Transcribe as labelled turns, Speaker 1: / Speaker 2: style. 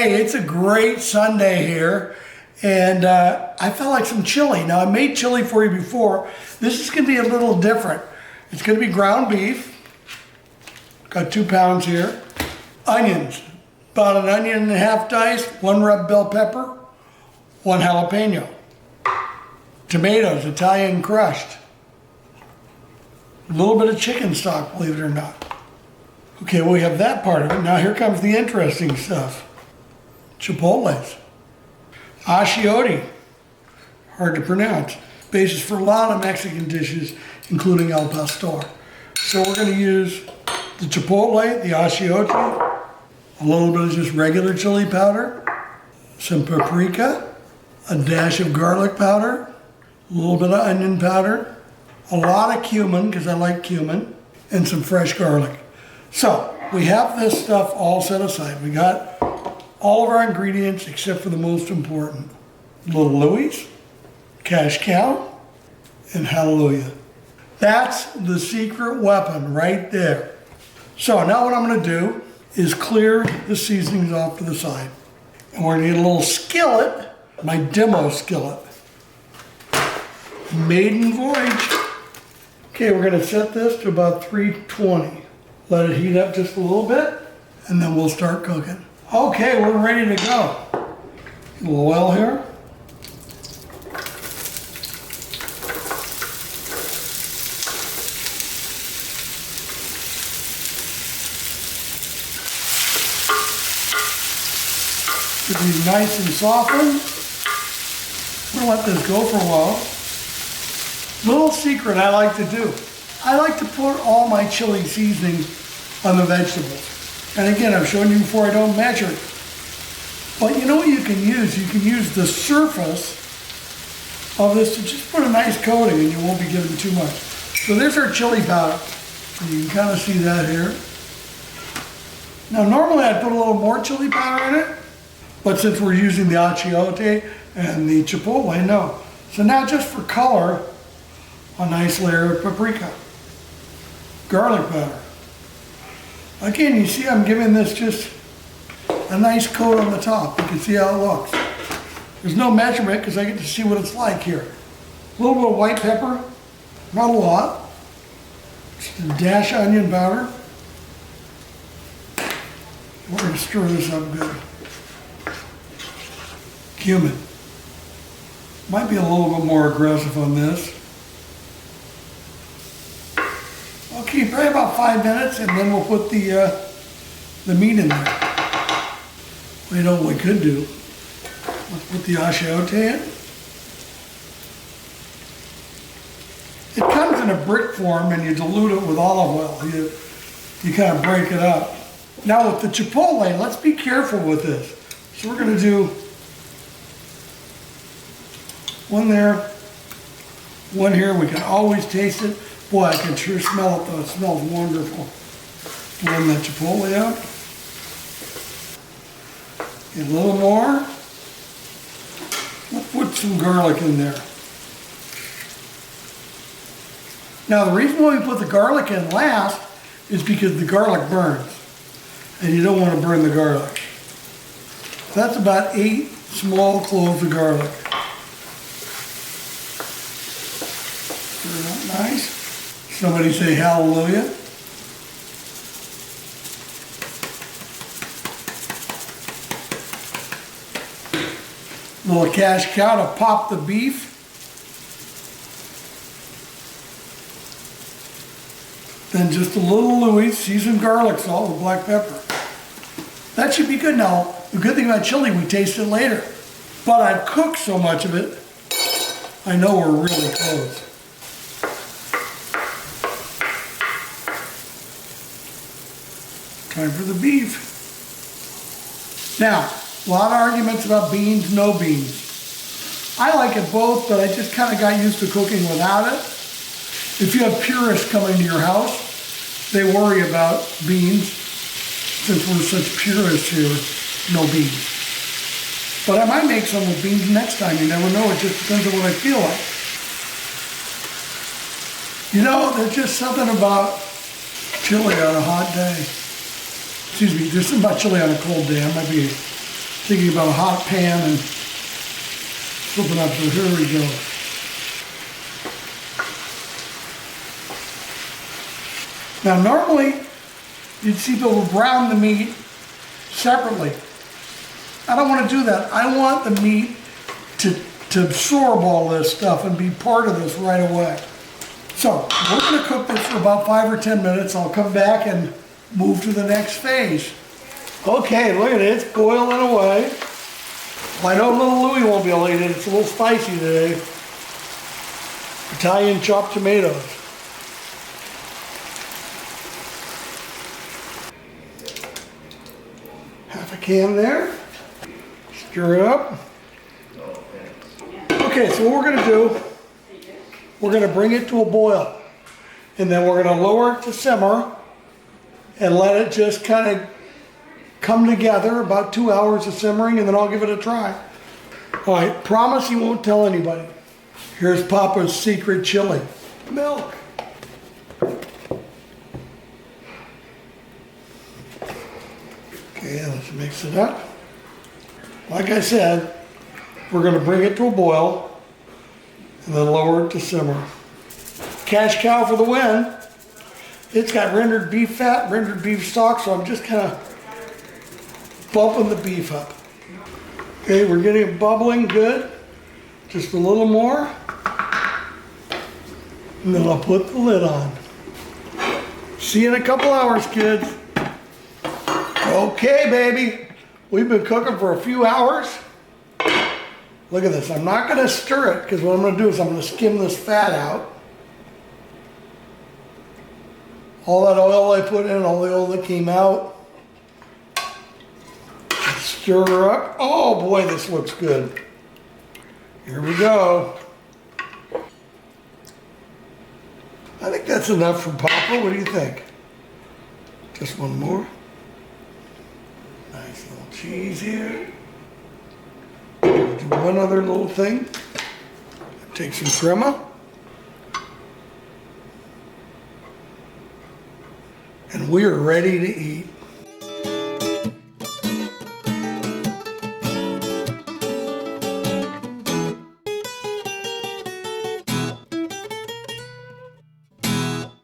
Speaker 1: Hey, it's a great Sunday here, and I felt like some chili. Now, I made chili for you before. This is going to be a little different. It's going to be ground beef. Got 2 pounds here. Onions, about an onion and a half diced, 1 red bell pepper, 1 jalapeno. Tomatoes, Italian crushed. A little bit of chicken stock, believe it or not. Okay, well, we have that part of it. Now here comes the interesting stuff. Chipotles. Achiote, hard to pronounce. Basis for a lot of Mexican dishes, including el pastor. So we're going to use the chipotle, the achiote, a little bit of just regular chili powder, some paprika, a dash of garlic powder, a little bit of onion powder, a lot of cumin, because I like cumin, and some fresh garlic. So we have this stuff all set aside. We got all of our ingredients except for the most important. Little Louis, cash cow, and hallelujah. That's the secret weapon right there. So now what I'm going to do is clear the seasonings off to the side. And we're going to need a little skillet, my demo skillet. Maiden voyage. Okay, we're going to set this to about 320. Let it heat up just a little bit, and then we'll start cooking. Okay, we're ready to go. A little oil here. Get these nice and softened. We'll let this go for a while. Little secret I like to do. I like to put all my chili seasoning on the vegetables. And again, I've shown you before, I don't measure it. But you know what you can use? You can use the surface of this to just put a nice coating and you won't be giving too much. So there's our chili powder. You can kind of see that here. Now normally I'd put a little more chili powder in it, but since we're using the achiote and the chipotle, no. So now just for color, a nice layer of paprika. Garlic powder. Again, you see I'm giving this just a nice coat on the top. You can see how it looks. There's no measurement because I get to see what it's like here. A little bit of white pepper, not a lot. Just a dash of onion powder. We're going to stir this up good. Cumin. Might be a little bit more aggressive on this. Okay, probably about 5 minutes, and then we'll put the meat in there. Well, you know what we could do? Let's put the achiote in. It comes in a brick form, and you dilute it with olive oil. You kind of break it up. Now with the chipotle, let's be careful with this. So we're going to do one there, one here. We can always taste it. Boy, I can sure smell it though. It smells wonderful. Blend that chipotle out. Get a little more. Let's put some garlic in there. Now the reason why we put the garlic in last is because the garlic burns. And you don't want to burn the garlic. That's about 8 small cloves of garlic. Stir it up nice. Somebody say hallelujah. Little cash cow to pop the beef. Then just a little Louis, seasoned garlic salt with black pepper. That should be good. Now, the good thing about chili, we taste it later. But I've cooked so much of it, I know we're really close. Time for the beef. Now, a lot of arguments about beans, no beans. I like it both, but I just kind of got used to cooking without it. If you have purists coming to your house, they worry about beans. Since we're such purists here, no beans. But I might make some with beans next time. You never know. It just depends on what I feel like. You know, there's just something about chili on a hot day. Excuse me, there's something about chili on a cold day. I might be thinking about a hot pan and flipping up, so here we go. Now normally, you'd see people brown the meat separately. I don't want to do that. I want the meat to absorb all this stuff and be part of this right away. So we're going to cook this for about 5 or 10 minutes. I'll come back and move to the next phase. Okay, look at it, it's boiling away. I know little Louie won't be able to eat it. It's a little spicy today. Italian chopped tomatoes. Half a can there. Stir it up. Okay, so what we're going to do, we're going to bring it to a boil. And then we're going to lower it to simmer and let it just kind of come together, about 2 hours of simmering, and then I'll give it a try. All right, promise you won't tell anybody. Here's Papa's secret chili. Milk. Okay, let's mix it up. Like I said, we're going to bring it to a boil and then lower it to simmer. Cash cow for the win. It's got rendered beef fat, rendered beef stock, so I'm just kind of bumping the beef up. Okay, we're getting it bubbling good. Just a little more. And then I'll put the lid on. See you in a couple hours, kids. Okay, baby. We've been cooking for a few hours. Look at this. I'm not going to stir it because what I'm going to do is I'm going to skim this fat out. All that oil I put in, all the oil that came out. Stir her up. Oh boy, this looks good. Here we go. I think that's enough for Papa. What do you think? Just one more. Nice little cheese here. We'll do one other little thing. Take some crema. And we are ready to eat.